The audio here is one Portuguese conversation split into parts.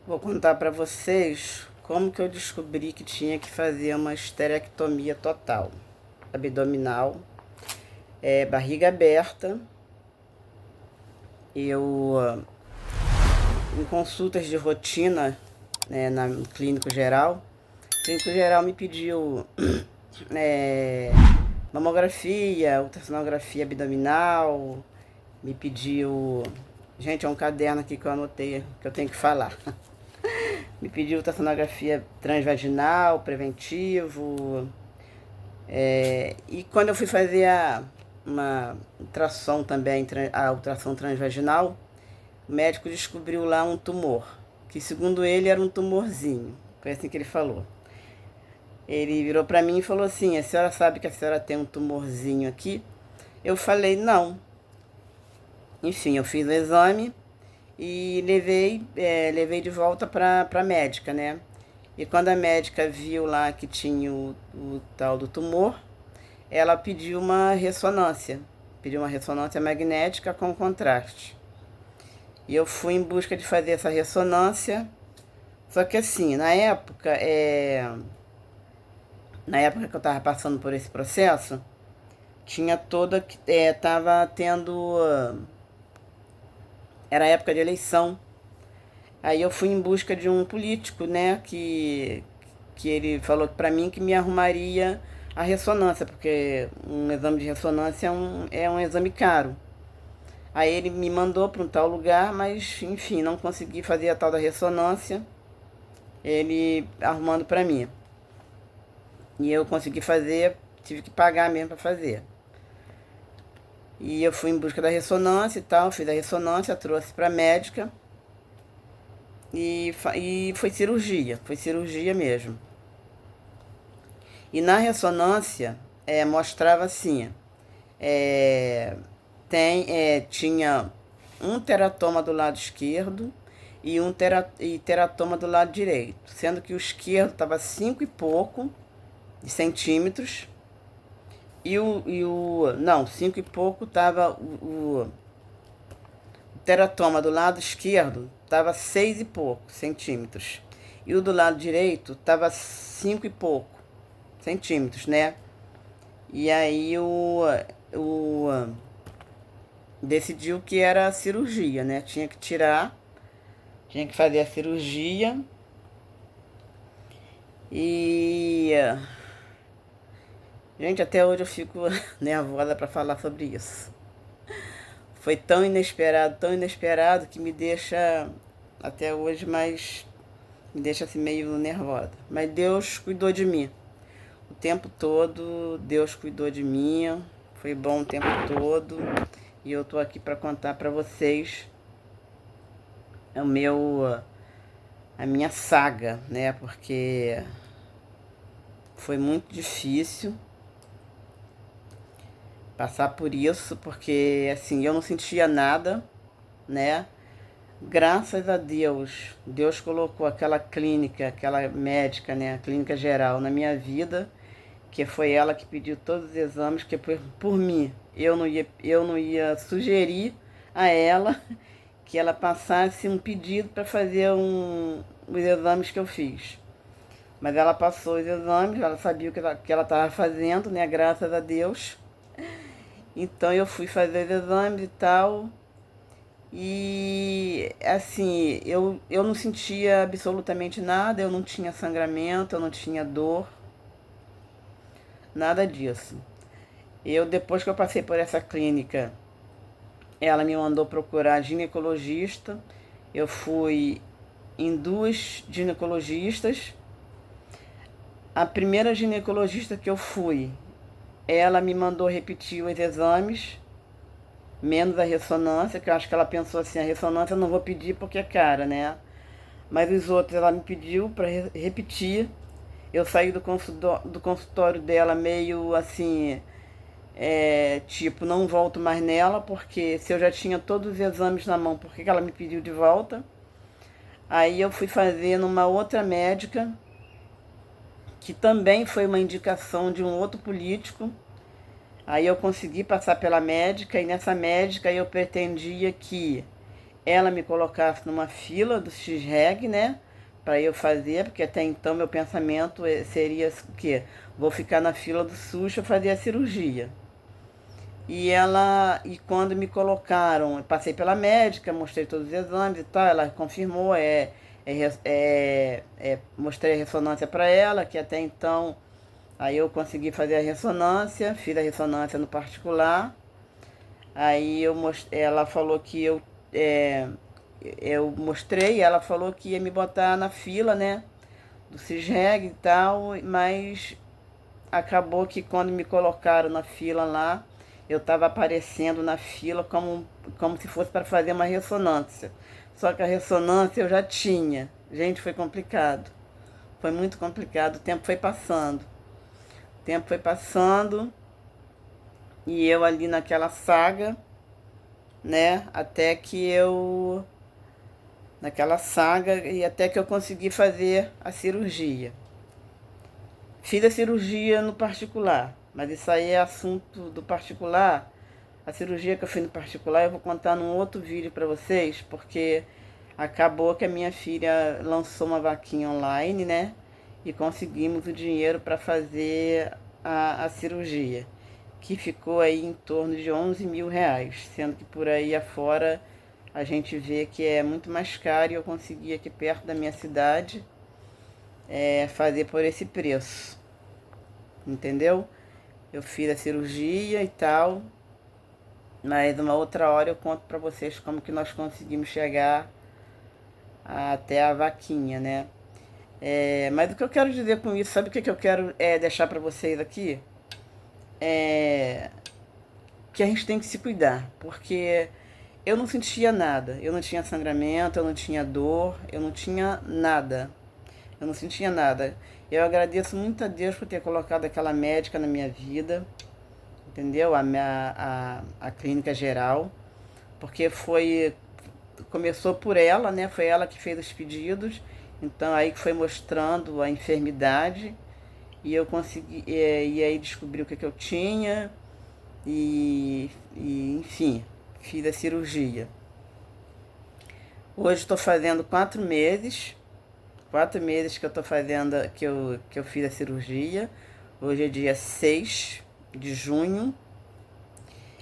Vou contar para vocês como que eu descobri que tinha que fazer uma esterectomia total. Abdominal, barriga aberta. Em consultas de rotina, no clínico geral, o clínico geral me pediu é, mamografia, ultrassonografia abdominal, me pediu... Gente, é um caderno aqui que eu anotei, que eu tenho que falar. Me pediu ultrassonografia transvaginal, preventivo. E quando eu fui fazer uma ultrassom também, a ultrassom transvaginal, o médico descobriu lá um tumor, que segundo ele era um tumorzinho. Foi assim que ele falou. Ele virou para mim e falou assim: a senhora sabe que a senhora tem um tumorzinho aqui? Eu falei: não. Enfim, eu fiz o exame e levei de volta para a médica, né? E quando a médica viu lá que tinha o tal do tumor, ela pediu uma ressonância magnética com contraste. E eu fui em busca de fazer essa ressonância, só que assim, na época que eu estava passando por esse processo, tava tendo, era época de eleição. Aí eu fui em busca de um político, né, que ele falou para mim que me arrumaria a ressonância, porque um exame de ressonância é um exame caro. Aí ele me mandou para um tal lugar, mas enfim, não consegui fazer a tal da ressonância, ele arrumando para mim. E eu consegui fazer, tive que pagar mesmo para fazer. E eu fui em busca da ressonância e tal, fiz a ressonância, trouxe para a médica e foi cirurgia mesmo. E na ressonância mostrava assim, é, tinha um teratoma do lado esquerdo e teratoma do lado direito, sendo que o esquerdo estava 5 e pouco de centímetros não, 5 e pouco estava o teratoma do lado esquerdo estava 6 e pouco centímetros e o do lado direito estava 5 e pouco centímetros, né? E aí o decidiu que era cirurgia, né? Tinha que fazer a cirurgia e gente, até hoje eu fico nervosa para falar sobre isso. Foi tão inesperado que me deixa até hoje mais me deixa assim meio nervosa. Mas Deus cuidou de mim. O tempo todo Deus cuidou de mim. Foi bom o tempo todo. E eu tô aqui para contar para vocês a minha saga, né? Porque foi muito difícil passar por isso, porque assim, eu não sentia nada, né? Graças a Deus, Deus colocou aquela clínica, aquela médica, né, a clínica geral na minha vida, que foi ela que pediu todos os exames, que por mim, eu não ia sugerir a ela que ela passasse um pedido para fazer os exames que eu fiz. Mas ela passou os exames, ela sabia o que ela estava fazendo, né, graças a Deus. Então eu fui fazer os exames e tal. E assim, eu não sentia absolutamente nada, eu não tinha sangramento, eu não tinha dor, nada disso. Depois que eu passei por essa clínica, ela me mandou procurar ginecologista. Eu fui em duas ginecologistas. A primeira ginecologista que eu fui, ela me mandou repetir os exames, menos a ressonância, que eu acho que ela pensou assim, a ressonância eu não vou pedir porque é cara, né? Mas os outros ela me pediu para repetir. Eu saí do consultório dela meio assim, tipo, não volto mais nela, porque se eu já tinha todos os exames na mão, por que ela me pediu de volta? Aí eu fui fazer numa outra médica, que também foi uma indicação de um outro político. Aí eu consegui passar pela médica, e nessa médica eu pretendia que ela me colocasse numa fila do X-Reg, né? Para eu fazer, porque até então meu pensamento seria o quê? Vou ficar na fila do SUS para fazer a cirurgia. E quando me colocaram, eu passei pela médica, mostrei todos os exames e tal, ela confirmou, mostrei a ressonância para ela, que até então, aí eu consegui fazer a ressonância, fiz a ressonância no particular, ela falou que eu mostrei, ela falou que ia me botar na fila, né, do Cisreg e tal, mas acabou que quando me colocaram na fila lá, eu estava aparecendo na fila como se fosse para fazer uma ressonância. Só que a ressonância eu já tinha. Gente, foi complicado. Foi muito complicado. O tempo foi passando. O tempo foi passando e eu ali naquela saga, né? Naquela saga e até que eu consegui fazer a cirurgia. Fiz a cirurgia no particular, mas isso aí é assunto do particular. A cirurgia que eu fiz no particular eu vou contar num outro vídeo para vocês, porque acabou que a minha filha lançou uma vaquinha online, né? E conseguimos o dinheiro para fazer a cirurgia, que ficou aí em torno de 11 mil reais, sendo que por aí afora a gente vê que é muito mais caro e eu consegui aqui perto da minha cidade fazer por esse preço, entendeu? Eu fiz a cirurgia e tal, mas uma outra hora eu conto pra vocês como que nós conseguimos chegar até a vaquinha, né? Mas o que eu quero dizer com isso, sabe o que eu quero deixar pra vocês aqui? Que a gente tem que se cuidar, porque eu não sentia nada, eu não tinha sangramento, eu não tinha dor, eu não tinha nada. Eu não sentia nada. Eu agradeço muito a Deus por ter colocado aquela médica na minha vida, entendeu? A clínica geral, porque começou por ela, né? Foi ela que fez os pedidos, então aí que foi mostrando a enfermidade e eu consegui, e aí descobri o que eu tinha enfim, fiz a cirurgia. Hoje estou fazendo 4 meses. 4 meses que eu tô fazendo, que eu fiz a cirurgia. Hoje é dia 6 de junho.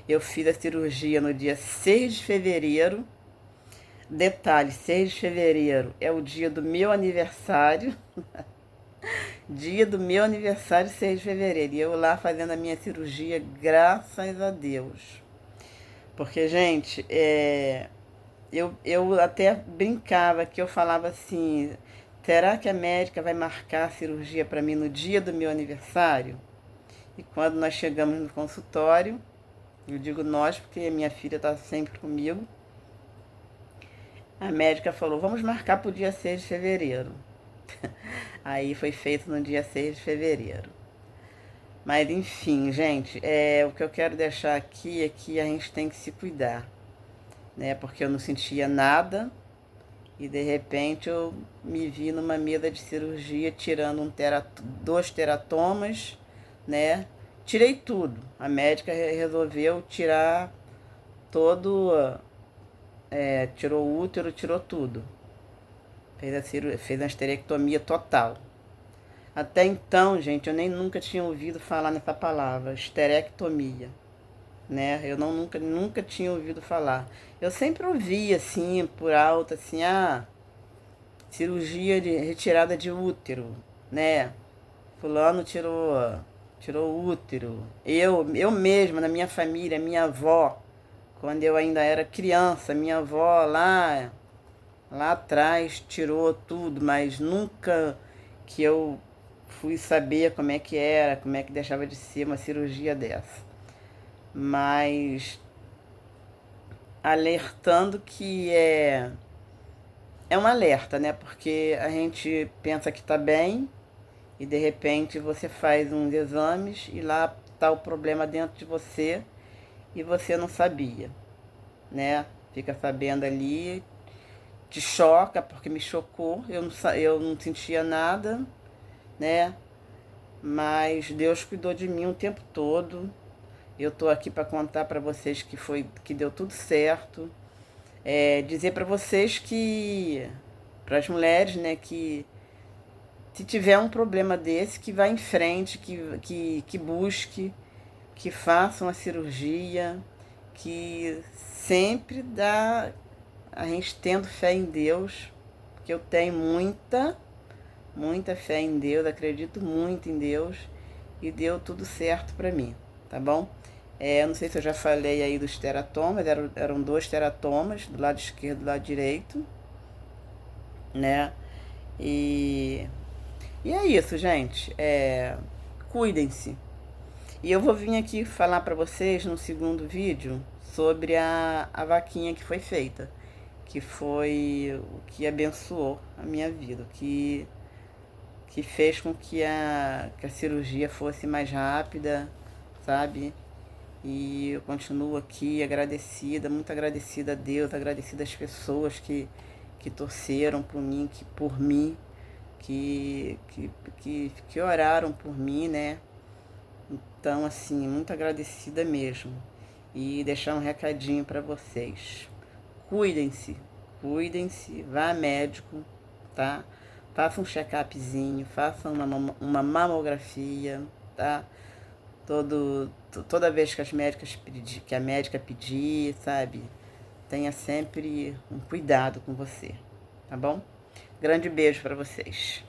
Eu fiz a cirurgia no dia 6 de fevereiro. Detalhe, 6 de fevereiro é o dia do meu aniversário. Dia do meu aniversário, 6 de fevereiro. E eu lá fazendo a minha cirurgia, graças a Deus. Porque, gente, eu até brincava que eu falava assim, será que a médica vai marcar a cirurgia para mim no dia do meu aniversário? E quando nós chegamos no consultório, eu digo nós porque minha filha está sempre comigo, a médica falou, vamos marcar para o dia 6 de fevereiro. Aí foi feito no dia 6 de fevereiro. Mas enfim, gente, o que eu quero deixar aqui é que a gente tem que se cuidar, né? Porque eu não sentia nada e de repente eu me vi numa mesa de cirurgia tirando 2 teratomas, né? Tirei tudo. A médica resolveu tirar todo, tirou o útero, tirou tudo. Fez a esterectomia total. Até então, gente, eu nem nunca tinha ouvido falar nessa palavra, esterectomia, né? Eu nunca tinha ouvido falar. Eu sempre ouvia assim, por alto, assim, cirurgia de retirada de útero, né? Fulano tirou o útero. Eu mesma, na minha família, minha avó, quando eu ainda era criança, minha avó lá atrás tirou tudo, mas nunca que eu fui saber como é que era, como é que deixava de ser uma cirurgia dessa. Mas alertando que é um alerta, né? Porque a gente pensa que tá bem e de repente você faz uns exames e lá tá o problema dentro de você e você não sabia, né? Fica sabendo ali, te choca, porque me chocou, eu não sentia nada, né? Mas Deus cuidou de mim o tempo todo. Eu tô aqui para contar para vocês que deu tudo certo. Dizer para vocês que, para as mulheres, né, que se tiver um problema desse, que vá em frente, que busque, que faça uma cirurgia, que sempre dá a gente tendo fé em Deus, porque eu tenho muita fé em Deus, acredito muito em Deus e deu tudo certo para mim, tá bom? Eu não sei se eu já falei aí dos teratomas, eram 2 teratomas, do lado esquerdo e do lado direito, né? E, e é isso, gente. Cuidem-se. E eu vou vir aqui falar para vocês no segundo vídeo sobre a vaquinha que foi feita, que foi o que abençoou a minha vida, que fez com que a cirurgia fosse mais rápida, sabe? E eu continuo aqui agradecida, muito agradecida a Deus, agradecida às pessoas que torceram por mim, que oraram por mim, né? Então, assim, muito agradecida mesmo. E deixar um recadinho para vocês. Cuidem-se, cuidem-se, vá a médico, tá? Faça um check-upzinho, faça uma mamografia, tá? Toda vez que que a médica pedir, sabe? Tenha sempre um cuidado com você, tá bom? Grande beijo para vocês.